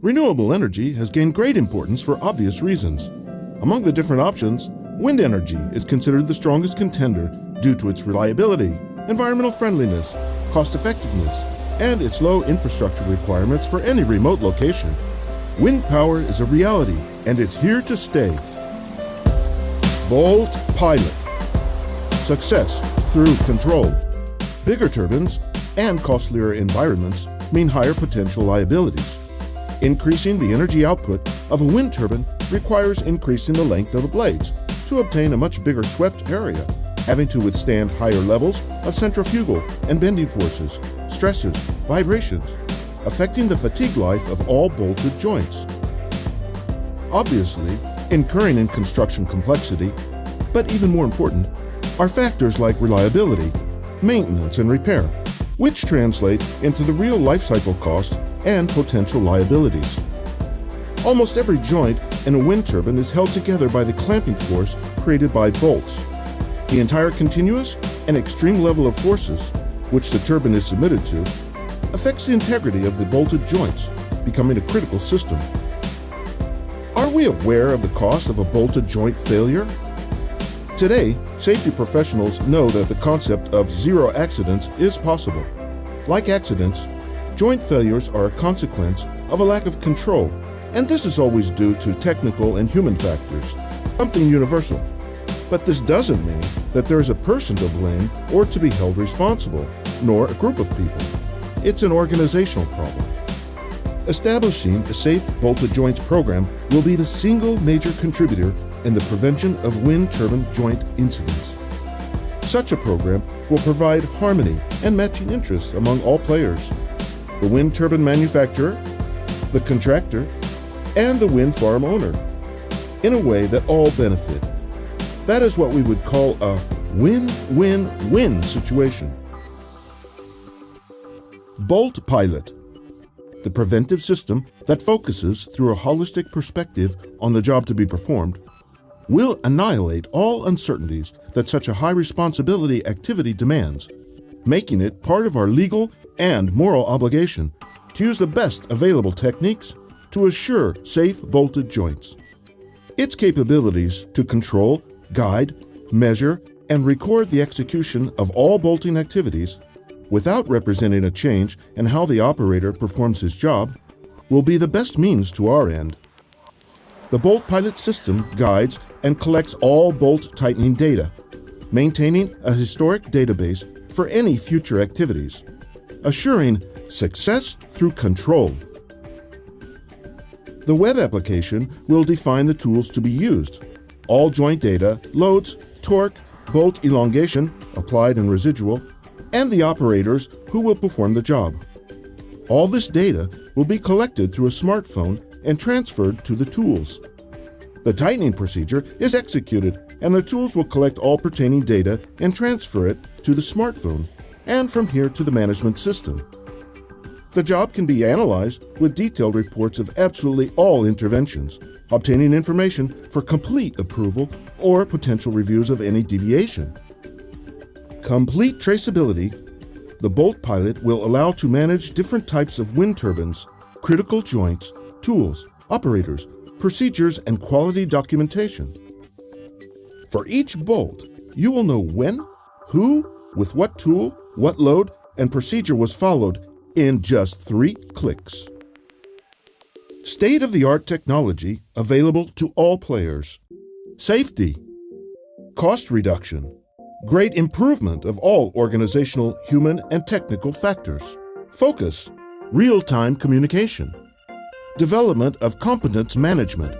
Renewable energy has gained great importance for obvious reasons. Among the different options, wind energy is considered the strongest contender due to its reliability, environmental friendliness, cost-effectiveness, and its low infrastructure requirements for any remote location. Wind power is a reality, and it's here to stay. BoltPilot. Success through control. Bigger turbines and costlier environments mean higher potential liabilities. Increasing the energy output of a wind turbine requires increasing the length of the blades to obtain a much bigger swept area, having to withstand higher levels of centrifugal and bending forces, stresses, vibrations, affecting the fatigue life of all bolted joints. Obviously, incurring in construction complexity, but even more important, are factors like reliability, maintenance, and repair, which translate into the real life cycle cost and potential liabilities. Almost every joint in a wind turbine is held together by the clamping force created by bolts. The entire continuous and extreme level of forces, which the turbine is submitted to, affects the integrity of the bolted joints, becoming a critical system. Are we aware of the cost of a bolted joint failure? Today, safety professionals know that the concept of zero accidents is possible. Like accidents, joint failures are a consequence of a lack of control, and this is always due to technical and human factors, something universal. But this doesn't mean that there is a person to blame or to be held responsible, nor a group of people. It's an organizational problem. Establishing a safe bolted joints program will be the single major contributor in the prevention of wind turbine joint incidents. Such a program will provide harmony and matching interests among all players: the wind turbine manufacturer, the contractor, and the wind farm owner, in a way that all benefit. That is what we would call a win-win-win situation. BoltPilot, the preventive system that focuses through a holistic perspective on the job to be performed, will annihilate all uncertainties that such a high responsibility activity demands, making it part of our legal and moral obligation to use the best available techniques to assure safe bolted joints. Its capabilities to control, guide, measure, and record the execution of all bolting activities without representing a change in how the operator performs his job will be the best means to our end. The BoltPilot system guides and collects all bolt tightening data, maintaining a historic database for any future activities, assuring success through control. The web application will define the tools to be used, all joint data, loads, torque, bolt elongation, applied and residual, and the operators who will perform the job. All this data will be collected through a smartphone and transferred to the tools. The tightening procedure is executed, and the tools will collect all pertaining data and transfer it to the smartphone, and from here to the management system. The job can be analyzed with detailed reports of absolutely all interventions, obtaining information for complete approval or potential reviews of any deviation. Complete traceability, the BoltPilot will allow to manage different types of wind turbines, critical joints, tools, operators, procedures, and quality documentation. For each bolt, you will know when, who, with what tool, what load, and procedure was followed in just 3 clicks. State-of-the-art technology available to all players. Safety. Cost reduction. Great improvement of all organizational, human, and technical factors. Focus. Real-time communication. Development of competence management.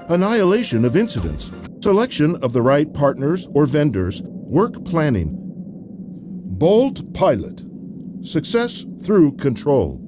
Annihilation of incidents. Selection of the right partners or vendors. Work planning. BoltPilot. Success through control.